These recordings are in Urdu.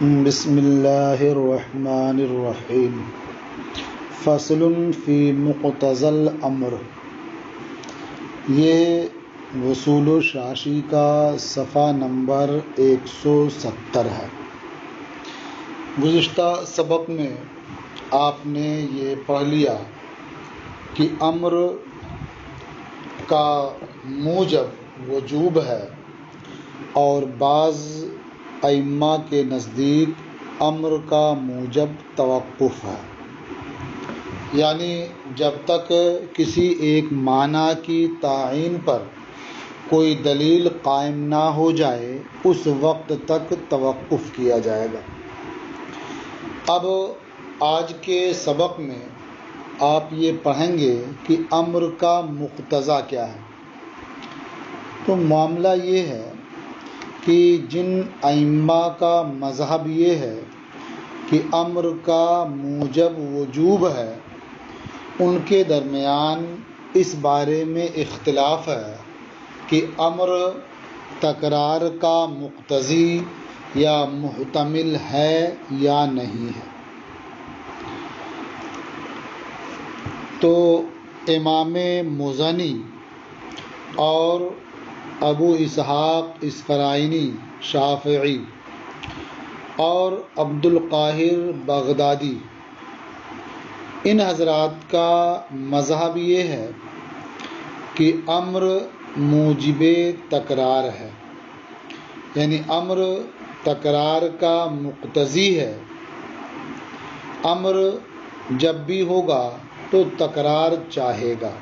بسم اللہ الرحمن الرحیم فصل فی مقتضى الامر۔ یہ وصول و شاشی کا صفحہ نمبر 170 ہے۔ گزشتہ سبق میں آپ نے یہ پڑھ لیا کہ امر کا موجب وجوب ہے اور بعض ائمہ کے نزدیک امر کا موجب توقف ہے، یعنی جب تک کسی ایک معنی کی تعین پر کوئی دلیل قائم نہ ہو جائے اس وقت تک توقف کیا جائے گا۔ اب آج کے سبق میں آپ یہ پڑھیں گے کہ امر کا مقتضیٰ کیا ہے۔ تو معاملہ یہ ہے کہ جن ائمہ کا مذہب یہ ہے کہ امر کا موجب وجوب ہے، ان کے درمیان اس بارے میں اختلاف ہے کہ امر تکرار کا مقتضی یا محتمل ہے یا نہیں ہے۔ تو امام مزنی اور ابو اسحاق اسفرائینی شافعی اور عبد القاہر بغدادی، ان حضرات کا مذہب یہ ہے کہ امر موجب تکرار ہے، یعنی امر تکرار کا مقتضی ہے۔ امر جب بھی ہوگا تو تکرار چاہے گا۔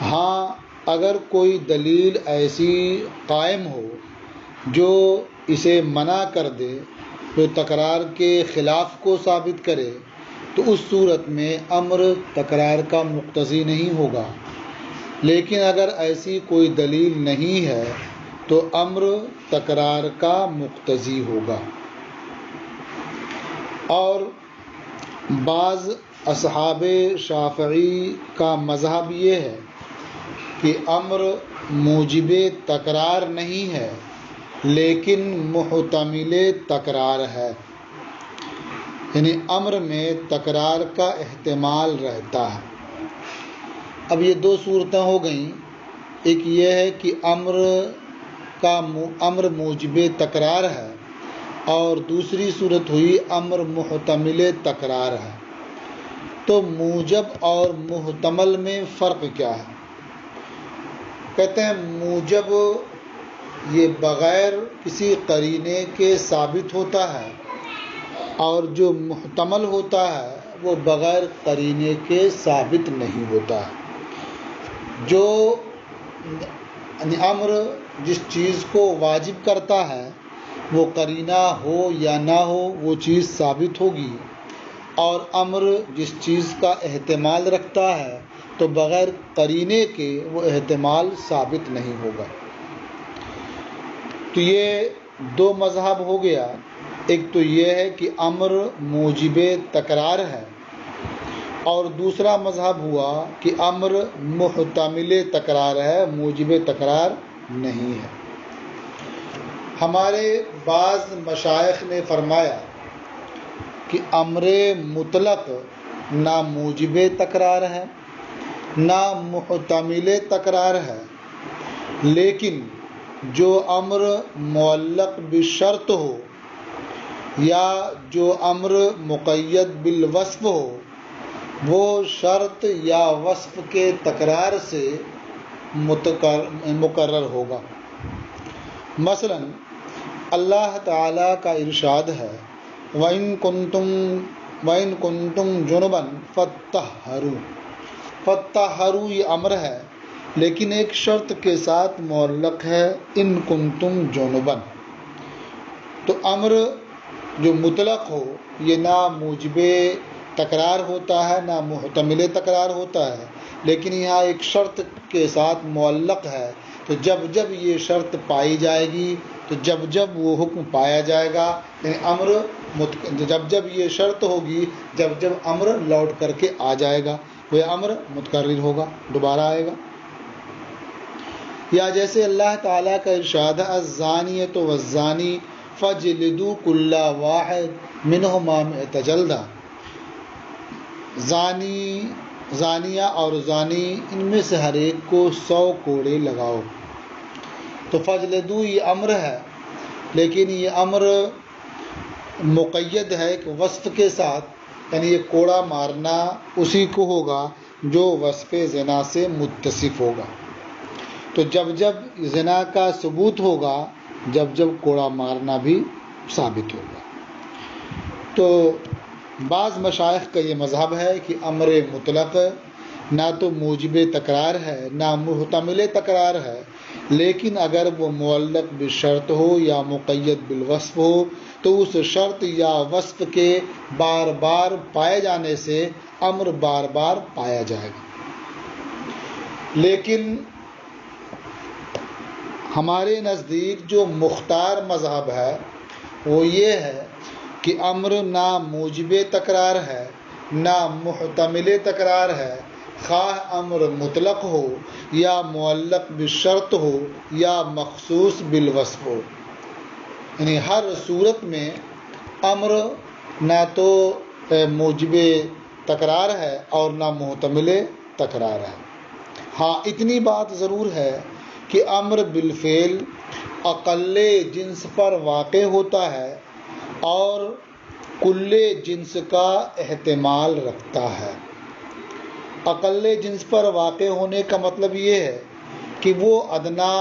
ہاں، اگر کوئی دلیل ایسی قائم ہو جو اسے منع کر دے، تو تکرار کے خلاف کو ثابت کرے، تو اس صورت میں امر تکرار کا مقتضی نہیں ہوگا۔ لیکن اگر ایسی کوئی دلیل نہیں ہے تو امر تکرار کا مقتضی ہوگا۔ اور بعض اصحاب شافعی کا مذہب یہ ہے کہ امر موجب تکرار نہیں ہے لیکن محتمل تکرار ہے، یعنی امر میں تکرار کا احتمال رہتا ہے۔ اب یہ دو صورتیں ہو گئیں، ایک یہ ہے کہ امر موجب تکرار ہے اور دوسری صورت ہوئی امر محتمل تکرار ہے۔ تو موجب اور محتمل میں فرق کیا ہے؟ کہتے ہیں موجب یہ بغیر کسی قرینے کے ثابت ہوتا ہے، اور جو محتمل ہوتا ہے وہ بغیر قرینے کے ثابت نہیں ہوتا ہے۔ جو امر جس چیز کو واجب کرتا ہے وہ قرینہ ہو یا نہ ہو وہ چیز ثابت ہوگی، اور امر جس چیز کا احتمال رکھتا ہے تو بغیر قرینے کے وہ احتمال ثابت نہیں ہوگا۔ تو یہ دو مذہب ہو گیا، ایک تو یہ ہے کہ امر موجب تکرار ہے، اور دوسرا مذہب ہوا کہ امر محتمل تکرار ہے، موجب تکرار نہیں ہے۔ ہمارے بعض مشائخ نے فرمایا کہ امر مطلق نہ موجب تکرار ہے نہ محتمل تکرار ہے، لیکن جو امر معلق بشرط ہو یا جو امر مقید بالوصف ہو وہ شرط یا وصف کے تکرار سے مقرر ہوگا۔ مثلا اللہ تعالیٰ کا ارشاد ہے وَإِن كُنتُمْ جُنُبًا فَاتَّطَهَّرُوا۔ فَاتَّطَهَّرُوا یہ امر ہے لیکن ایک شرط کے ساتھ معلق ہے، ان کنتم جنبًا۔ تو امر جو مطلق ہو یہ نہ موجب تکرار ہوتا ہے نہ محتمل تکرار ہوتا ہے، لیکن یہاں ایک شرط کے ساتھ معلق ہے، تو جب جب یہ شرط پائی جائے گی تو جب جب وہ حکم پایا جائے گا، یعنی امر جب جب یہ شرط ہوگی جب جب امر لوٹ کر کے آ جائے گا، وہ امر متکرر ہوگا، دوبارہ آئے گا۔ یا جیسے اللہ تعالیٰ کا ارشاد ہے الزانیۃ والزانی فَجْلِدُوا كُلَّ وَاحِدٍ مِّنْهُمَا مِائَةَ جَلْدَةٍ، زانیہ اور زانی ان میں سے ہر ایک کو 100 کوڑے لگاؤ۔ تو فجلدو یہ امر ہے، لیکن یہ امر مقید ہے کہ وصف کے ساتھ، یعنی یہ کوڑا مارنا اسی کو ہوگا جو وصف زنا سے متصف ہوگا۔ تو جب جب زنا کا ثبوت ہوگا، جب جب کوڑا مارنا بھی ثابت ہوگا۔ تو بعض مشائخ کا یہ مذہب ہے کہ امر مطلق نہ تو موجب تکرار ہے نہ محتمل تکرار ہے، لیکن اگر وہ معلق بالشرط ہو یا مقید بالوصف ہو تو اس شرط یا وصف کے بار بار پائے جانے سے امر بار بار پایا جائے گا۔ لیکن ہمارے نزدیک جو مختار مذہب ہے وہ یہ ہے کہ امر نہ موجب تکرار ہے نہ محتمل تکرار ہے، خواہ امر مطلق ہو یا معلق بالشرط ہو یا مخصوص بالوصف ہو، یعنی ہر صورت میں امر نہ تو موجب تکرار ہے اور نہ محتمل تکرار ہے۔ ہاں اتنی بات ضرور ہے کہ امر بالفعل اقل جنس پر واقع ہوتا ہے اور کل جنس کا احتمال رکھتا ہے۔ اقل جنس پر واقع ہونے کا مطلب یہ ہے کہ وہ ادنا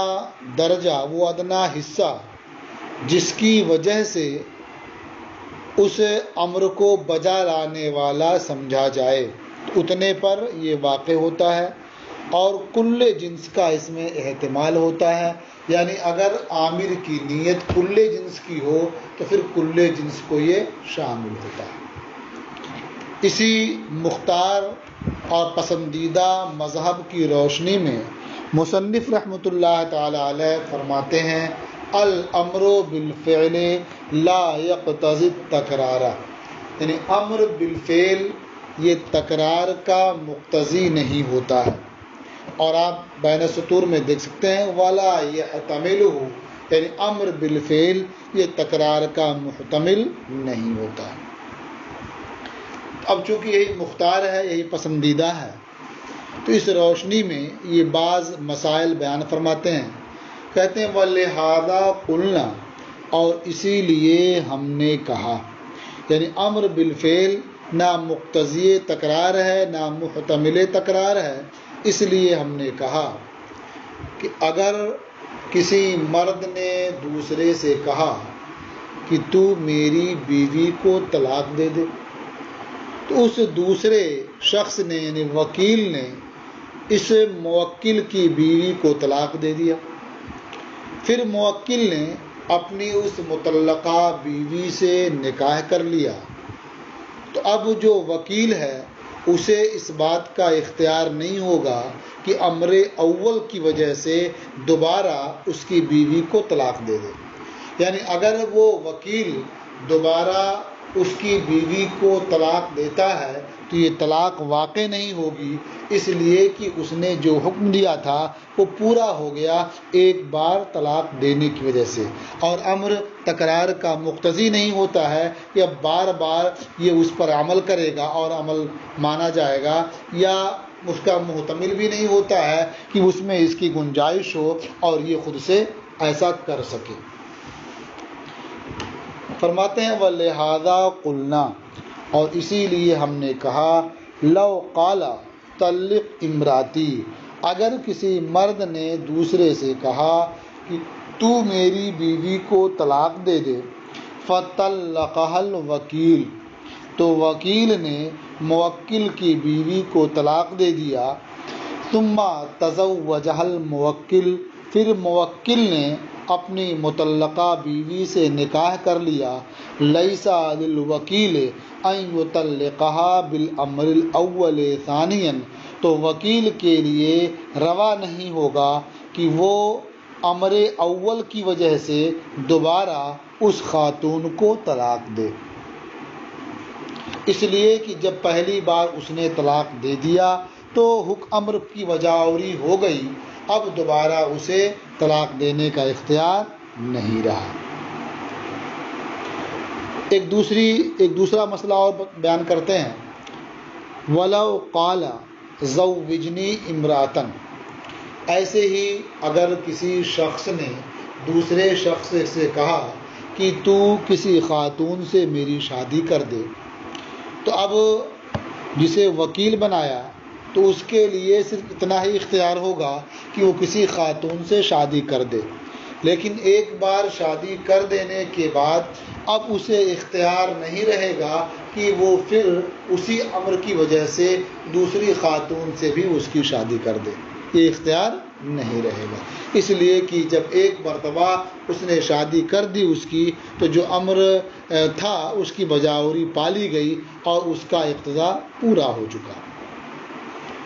درجہ، وہ ادنا حصہ جس کی وجہ سے اس امر کو بجا لانے والا سمجھا جائے، اتنے پر یہ واقع ہوتا ہے، اور کل جنس کا اس میں احتمال ہوتا ہے، یعنی اگر عامر کی نیت کل جنس کی ہو تو پھر کل جنس کو یہ شامل ہوتا ہے۔ اسی مختار اور پسندیدہ مذہب کی روشنی میں مصنف رحمۃ اللہ تعالی علیہ فرماتے ہیں الامر بالفعل لا یقتضی التکرار، یعنی امر بالفعل یہ تکرار کا مقتضی نہیں ہوتا ہے۔ اور آپ بین سطور میں دیکھ سکتے ہیں ولا یحتملہ، یعنی امر بالفعل یہ تکرار کا محتمل نہیں ہوتا ہے۔ اب چونکہ یہی مختار ہے، یہی پسندیدہ ہے، تو اس روشنی میں یہ بعض مسائل بیان فرماتے ہیں۔ کہتے ہیں وَلِہَٰذَا قُلْنَا، اور اسی لیے ہم نے کہا، یعنی امر بالفعل نہ مقتضی تکرار ہے نہ محتمل تکرار ہے، اس لیے ہم نے کہا کہ اگر کسی مرد نے دوسرے سے کہا کہ تو میری بیوی کو طلاق دے دے، تو اس دوسرے شخص نے یعنی وکیل نے اس موکل کی بیوی کو طلاق دے دیا، پھر موکل نے اپنی اس مطلقہ بیوی سے نکاح کر لیا، تو اب جو وکیل ہے اسے اس بات کا اختیار نہیں ہوگا کہ امر اول کی وجہ سے دوبارہ اس کی بیوی کو طلاق دے دے، یعنی اگر وہ وکیل دوبارہ اس کی بیوی کو طلاق دیتا ہے تو یہ طلاق واقع نہیں ہوگی، اس لیے کہ اس نے جو حکم دیا تھا وہ پورا ہو گیا ایک بار طلاق دینے کی وجہ سے، اور امر تکرار کا مقتضی نہیں ہوتا ہے کہ اب بار بار یہ اس پر عمل کرے گا اور عمل مانا جائے گا، یا اس کا محتمل بھی نہیں ہوتا ہے کہ اس میں اس کی گنجائش ہو اور یہ خود سے ایسا کر سکے۔ فرماتے ہیں وَلِہَٰذَا قُلْنَا، اور اسی لیے ہم نے کہا لو قال طلق امراتی، اگر کسی مرد نے دوسرے سے کہا کہ تو میری بیوی کو طلاق دے دے، فطلقها الوکیل، تو وکیل نے موکل کی بیوی کو طلاق دے دیا، ثم تزوجها الموکل، پھر موکل نے اپنی مطلقہ بیوی سے نکاح کر لیا، لیس للوکیل ان یطلقها بالامر الاول ثانیا، تو وکیل کے لیے روا نہیں ہوگا کہ وہ امر اول کی وجہ سے دوبارہ اس خاتون کو طلاق دے، اس لیے کہ جب پہلی بار اس نے طلاق دے دیا تو امر کی وجہ آوری ہو گئی، اب دوبارہ اسے طلاق دینے کا اختیار نہیں رہا۔ ایک دوسرا مسئلہ اور بیان کرتے ہیں. وَلَوْ قَالَ زَوِّجْنِي امْرَأَةً، ایسے ہی اگر کسی شخص نے دوسرے شخص سے کہا کہ تو کسی خاتون سے میری شادی کر دے، تو اب جسے وکیل بنایا تو اس کے لیے صرف اتنا ہی اختیار ہوگا کہ وہ کسی خاتون سے شادی کر دے، لیکن ایک بار شادی کر دینے کے بعد اب اسے اختیار نہیں رہے گا کہ وہ پھر اسی امر کی وجہ سے دوسری خاتون سے بھی اس کی شادی کر دے. یہ اختیار نہیں رہے گا، اس لیے کہ جب ایک مرتبہ اس نے شادی کر دی اس کی، تو جو امر تھا اس کی بجاوری پالی گئی اور اس کا اقتضا پورا ہو چکا.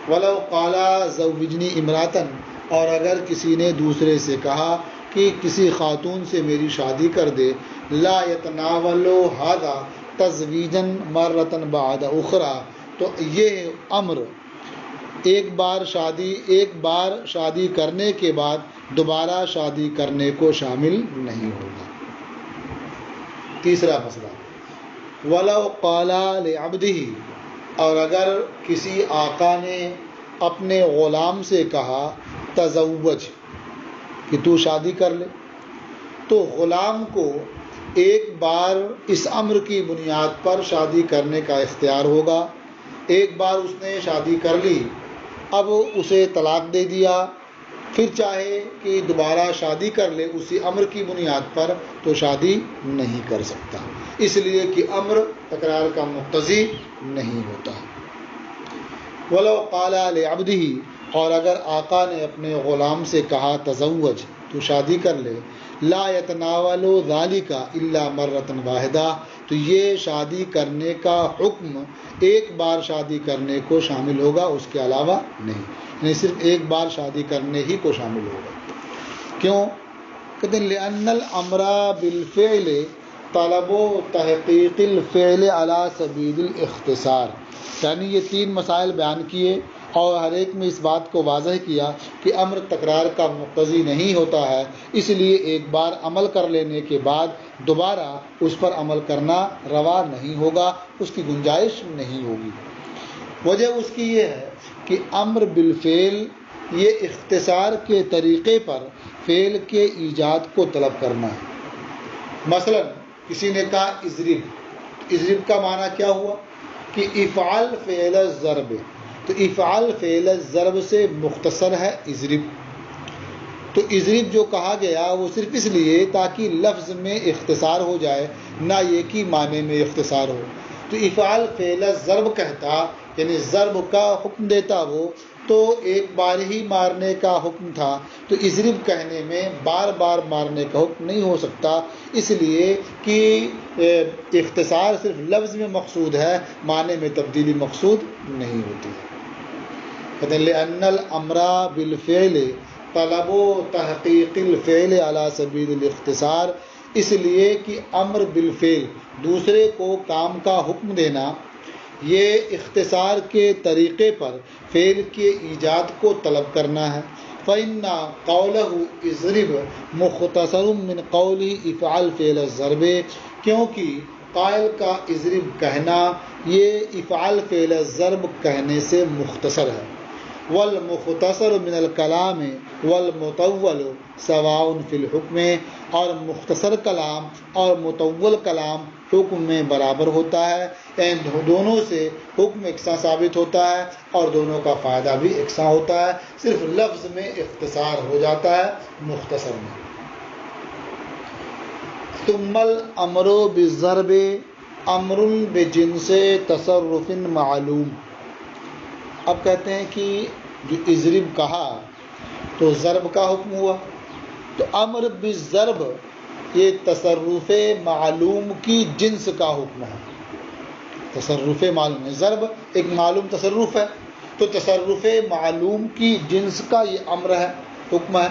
وَلَوْ قَالَ زَوِّجْنِي امْرَأَةً، اور اگر کسی نے دوسرے سے کہا کہ کسی خاتون سے میری شادی کر دے، لا يتناول هذا تزویجا مرۃ بعد اخرى، تو یہ امر ایک بار شادی کرنے کے بعد دوبارہ شادی کرنے کو شامل نہیں ہوگا. تیسرا مسئلہ، وَلَوْ قَالَ لِعَبْدِهِ، اور اگر کسی آقا نے اپنے غلام سے کہا تزوج، کہ تو شادی کر لے، تو غلام کو ایک بار اس امر کی بنیاد پر شادی کرنے کا اختیار ہوگا. ایک بار اس نے شادی کر لی، اب اسے طلاق دے دیا، پھر چاہے کہ دوبارہ شادی کر لے اسی امر کی بنیاد پر، تو شادی نہیں کر سکتا، اس لیے کہ امر تکرار کا مقتضی نہیں ہوتا. وَلَوْ قَالَ لِعَبْدِهِ، اور اگر آقا نے اپنے غلام سے کہا تزوج، تو شادی کر لے، لا يتناول ذلك الا مرۃ واحدہ، تو یہ شادی کرنے کا حکم ایک بار شادی کرنے کو شامل ہوگا، اس کے علاوہ نہیں، یعنی صرف ایک بار شادی کرنے ہی کو شامل ہوگا. کیوں؟ کہتے ہیں لأن الامر بالفعل طلب تحقیق الفعل على سبیل الاختصار، یعنی یہ تین مسائل بیان کیے اور ہر ایک میں اس بات کو واضح کیا کہ امر تکرار کا مقتضی نہیں ہوتا ہے، اس لیے ایک بار عمل کر لینے کے بعد دوبارہ اس پر عمل کرنا روا نہیں ہوگا، اس کی گنجائش نہیں ہوگی. وجہ اس کی یہ ہے کہ امر بالفعل یہ اختصار کے طریقے پر فعل کے ایجاد کو طلب کرنا ہے. مثلا کسی نے کہا اضرب کا معنی کیا ہوا کہ افعل فعل الضرب، تو افعل فعل الضرب سے مختصر ہے اضرب. تو اضرب جو کہا گیا وہ صرف اس لیے تاکہ لفظ میں اختصار ہو جائے، نہ یہ کہ معنی میں اختصار ہو. تو افعل فعل الضرب کہتا یعنی ضرب کا حکم دیتا وہ، تو ایک بار ہی مارنے کا حکم تھا، تو اضرب کہنے میں بار بار مارنے کا حکم نہیں ہو سکتا، اس لیے کہ اختصار صرف لفظ میں مقصود ہے، معنی میں تبدیلی مقصود نہیں ہوتی. کہتے ہیں لأن الامر بالفعل طلب تحقیق الفعل على سبیل الاختصار، اس لیے کہ امر بالفعل دوسرے کو کام کا حکم دینا یہ اختصار کے طریقے پر فعل کے ایجاد کو طلب کرنا ہے. فإن قوله اضرب مختصر من قوله افعل فعل الضرب، کیونکہ قائل کا اضرب کہنا یہ افعل فعل الضرب کہنے سے مختصر ہے. والمختصر من الکلام والمطول سواء فی الحکم، اور مختصر کلام اور مطول کلام حکم میں برابر ہوتا ہے، یعنی دونوں سے حکم یکساں ثابت ہوتا ہے اور دونوں کا فائدہ بھی یکساں ہوتا ہے، صرف لفظ میں اختصار ہو جاتا ہے مختصر میں. ثم الامر بالضرب امر بجنس تصرف معلوم. اب کہتے ہیں کہ جو اضرب کہا تو ضرب کا حکم ہوا، تو امر بالضرب یہ تصرف معلوم کی جنس کا حکم ہے. تصرف معلوم ہے، ضرب ایک معلوم تصرف ہے، تو تصرف معلوم کی جنس کا یہ امر ہے، حکم ہے.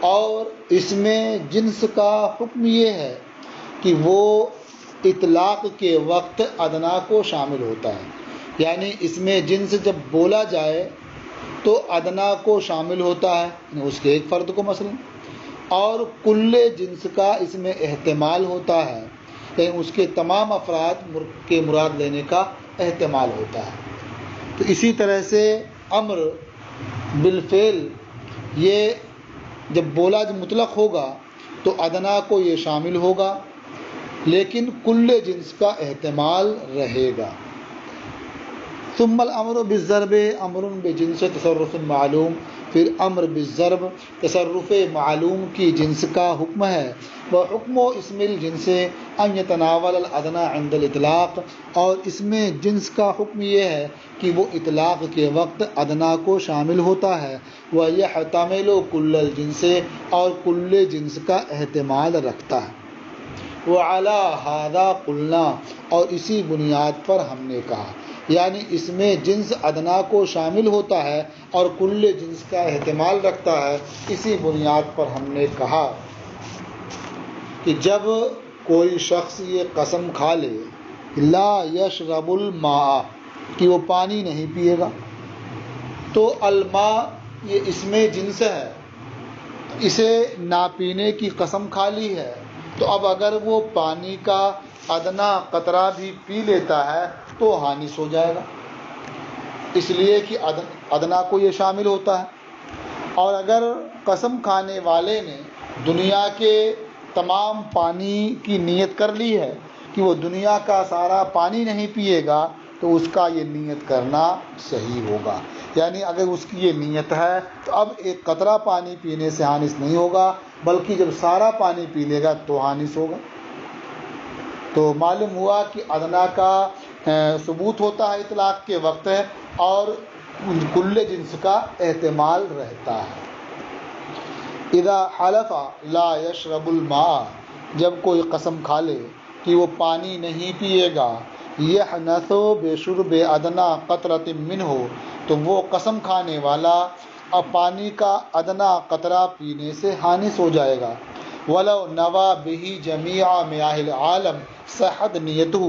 اور اس میں جنس کا حکم یہ ہے کہ وہ اطلاق کے وقت ادنا کو شامل ہوتا ہے، یعنی اس میں جنس جب بولا جائے تو ادنا کو شامل ہوتا ہے، یعنی اس کے ایک فرد کو مثلا، اور کل جنس کا اس میں احتمال ہوتا ہے، کہیں اس کے تمام افراد کے مراد لینے کا احتمال ہوتا ہے۔ تو اسی طرح سے امر بالفعل یہ جب بولا مطلق ہوگا تو ادنا کو یہ شامل ہوگا، لیکن کل جنس کا احتمال رہے گا۔ ثم الامر بالضرب امر بجنس تصرف معلوم، پھر امر بالضرب تصرف معلوم کی جنس کا حکم ہے۔ وحکم اسم الجنس ان یتناول الادنی عند الاطلاق، اور اس میں جنس کا حکم یہ ہے کہ وہ اطلاق کے وقت ادنا کو شامل ہوتا ہے۔ ویحتمل کل الجنس، اور کل جنس کا احتمال رکھتا ہے۔ وعلی ھذا قلنا، اور اسی بنیاد پر ہم نے کہا، یعنی اس میں جنس ادنا کو شامل ہوتا ہے اور کل جنس کا احتمال رکھتا ہے۔ اسی بنیاد پر ہم نے کہا کہ جب کوئی شخص یہ قسم کھا لے لا یشرب الماء، کہ وہ پانی نہیں پیے گا، تو الماء یہ اس میں جنس ہے، اسے نہ پینے کی قسم کھا لی ہے، تو اب اگر وہ پانی کا ادنا قطرہ بھی پی لیتا ہے تو حانث ہو جائے گا، اس لیے کہ ادنا کو یہ شامل ہوتا ہے۔ اور اگر قسم کھانے والے نے دنیا کے تمام پانی کی نیت کر لی ہے کہ وہ دنیا کا سارا پانی نہیں پیے گا، تو اس کا یہ نیت کرنا صحیح ہوگا۔ یعنی اگر اس کی یہ نیت ہے تو اب ایک قطرہ پانی پینے سے حانث نہیں ہوگا، بلکہ جب سارا پانی پی لے گا تو حانث ہوگا۔ تو معلوم ہوا کہ ادنا کا ثبوت ہوتا ہے اطلاق کے وقت، اور کل جنس کا احتمال رہتا ہے۔ اذا حلف لا یشرب الماء، جب کوئی قسم کھا لے کہ وہ پانی نہیں پیے گا، یحنث بشرب ادنا قطرۃ منہ، تو وہ قسم کھانے والا اب پانی کا ادنا قطرہ پینے سے حانث ہو جائے گا۔ ولو نوى به جميع میاہ العالم صحت نیتہ،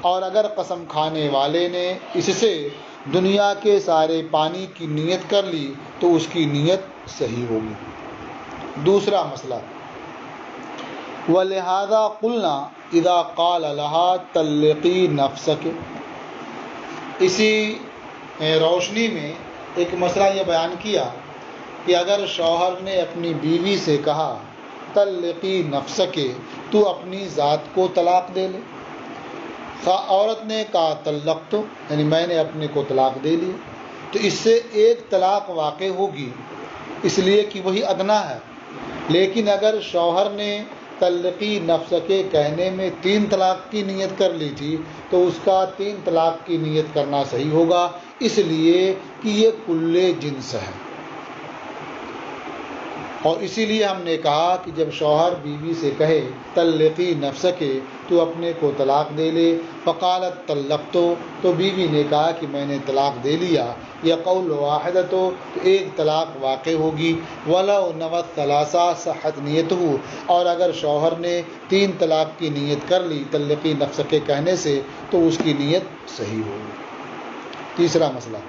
اور اگر قسم کھانے والے نے اس سے دنیا کے سارے پانی کی نیت کر لی تو اس کی نیت صحیح ہوگی۔ دوسرا مسئلہ، وَلِهَذَا قُلْنَا إِذَا قَالَ لَهَا طَلِّقِي نَفْسَكِ، اسی روشنی میں ایک مسئلہ یہ بیان کیا کہ اگر شوہر نے اپنی بیوی سے کہا طلقی نفسک، تو اپنی ذات کو طلاق دے لے، عورت نے کہا طلقت، یعنی میں نے اپنے کو طلاق دے لی، تو اس سے ایک طلاق واقع ہوگی، اس لیے کہ وہی ادنا ہے۔ لیکن اگر شوہر نے طلقی نفسک کے کہنے میں 3 طلاق کی نیت کر لی تھی تو اس کا 3 طلاق کی نیت کرنا صحیح ہوگا، اس لیے کہ یہ کل جنس ہے۔ اور اسی لیے ہم نے کہا کہ جب شوہر بیوی سے کہے طلقی نفسک، تو اپنے کو طلاق دے لے، فقالت طلقت، تو بیوی نے کہا کہ میں نے طلاق دے لیا، یا قول واحدۃ، تو ایک طلاق واقع ہوگی۔ ولو نوت ثلاثہ صحت نیتہ، اور اگر شوہر نے 3 طلاق کی نیت کر لی طلقی نفسک کے کہنے سے تو اس کی نیت صحیح ہوگی۔ تیسرا مسئلہ،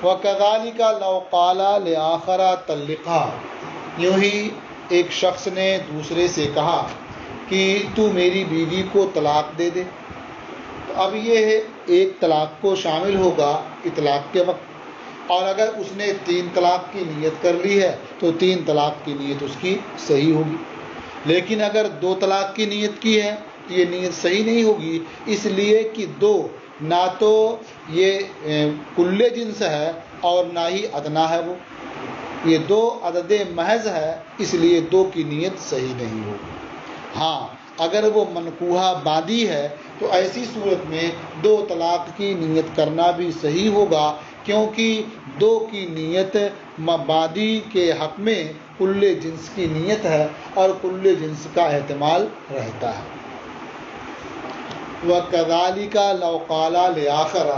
وَكَذَلِكَ لَوْ قَالَ لِآخَرَ طَلِّقْهَا، یوں ہی ایک شخص نے دوسرے سے کہا کہ تو میری بیوی کو طلاق دے دے، تو اب یہ ہے ایک طلاق کو شامل ہوگا اطلاق کے وقت، اور اگر اس نے 3 طلاق کی نیت کر لی ہے تو 3 طلاق کی نیت اس کی صحیح ہوگی۔ لیکن اگر 2 طلاق کی نیت کی ہے تو یہ نیت صحیح نہیں ہوگی، اس لیے کہ 2 نہ تو یہ کل جنس ہے اور نہ ہی ادنا ہے، وہ یہ 2 عدد محض ہے، اس لیے 2 کی نیت صحیح نہیں ہوگی۔ ہاں اگر وہ منکوحہ باندی ہے تو ایسی صورت میں 2 طلاق کی نیت کرنا بھی صحیح ہوگا، کیونکہ 2 کی نیت باندی کے حق میں کل جنس کی نیت ہے اور کل جنس کا احتمال رہتا ہے۔ وَكَذَلِكَ لَوْ قَالَ لِآخَرَ،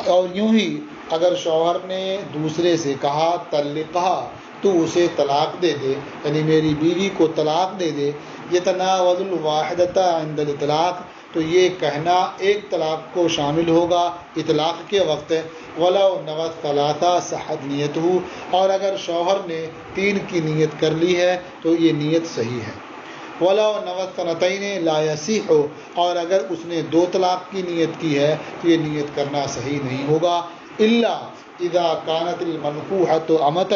اور یوں ہی اگر شوہر نے دوسرے سے کہا طلقها، تو اسے طلاق دے دے، یعنی میری بیوی کو طلاق دے دے، یتناول الواحدۃ عند الاطلاق، تو یہ کہنا ایک طلاق کو شامل ہوگا اطلاق کے وقت۔ ولو نوت ثلاثہ صحت نیتہ، اور اگر شوہر نے 3 کی نیت کر لی ہے تو یہ نیت صحیح ہے۔ وَلَوْ نَوَى الثَّنَتَيْنِ لَا يَصِحُ، اور اگر اس نے 2 طلاق کی نیت کی ہے تو یہ نیت کرنا صحیح نہیں ہوگا، إِلَّا إِذَا كَانَتِ الْمَنْكُوحَةُ أَمَةً،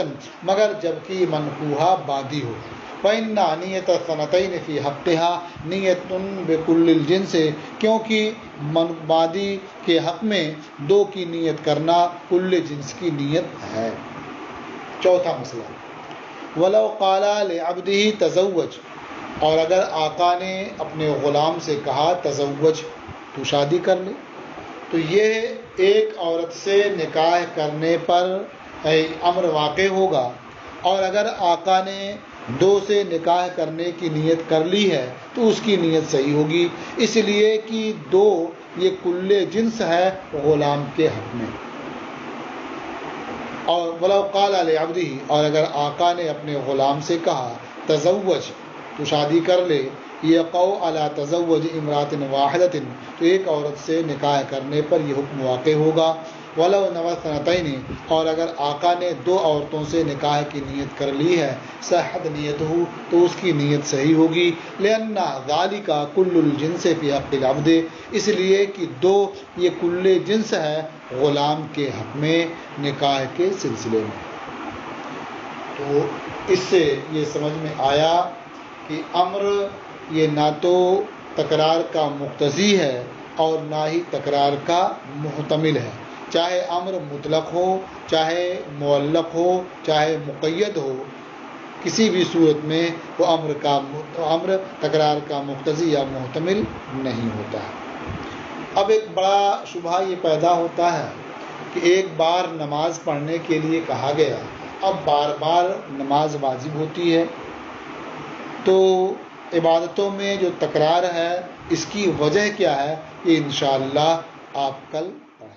مگر جبکہ منکوحہ باندھی ہو، فَإِنَّ نِيَّةَ الثَّنَتَيْنِ فِي حَقِّهَا نِيَّةٌ بِكُلِّ الْجِنْسِ، کیونکہ باندھی کے حق میں 2 کی نیت کرنا کل جنس کی نیت ہے۔ چوتھا مسئلہ، وَلَوْ قَالَ لِعَبْدِهِ تَزَوَّجْ، اور اگر آقا نے اپنے غلام سے کہا تزوج، تو شادی کر لے، تو یہ ایک عورت سے نکاح کرنے پر امر واقع ہوگا، اور اگر آقا نے 2 سے نکاح کرنے کی نیت کر لی ہے تو اس کی نیت صحیح ہوگی، اس لیے کہ 2 یہ کل جنس ہے غلام کے حق میں۔ اور وَلَوْ قَالَ لِعَبْدِهِ، اور اگر آقا نے اپنے غلام سے کہا تزوج، تو شادی کر لے، یقع علی تزوج امرأۃ واحدۃ، تو ایک عورت سے نکاح کرنے پر یہ حکم واقع ہوگا۔ وَلَوْ نَوَى الثَّنَتَيْنِ، اور اگر آقا نے 2 عورتوں سے نکاح کی نیت کر لی ہے، صحت نیتہ، تو اس کی نیت صحیح ہوگی، لِأَنَّ ذَلِكَ كُلُّ الْجِنْسِ فِي حَقِّ الْعَبْدِ، اس لیے کہ 2 یہ کل جنس ہے غلام کے حق میں نکاح کے سلسلے میں۔ تو اس سے یہ سمجھ میں آیا کہ امر یہ نہ تو تکرار کا مقتضی ہے اور نہ ہی تکرار کا محتمل ہے، چاہے امر مطلق ہو، چاہے معلق ہو، چاہے مقید ہو، کسی بھی صورت میں وہ امر تکرار کا مقتضی یا محتمل نہیں ہوتا ہے۔ اب ایک بڑا شبہ یہ پیدا ہوتا ہے کہ ایک بار نماز پڑھنے کے لیے کہا گیا، اب بار بار نماز واجب ہوتی ہے، تو عبادتوں میں جو تکرار ہے اس کی وجہ کیا ہے، یہ انشاءاللہ آپ کل پڑھیں۔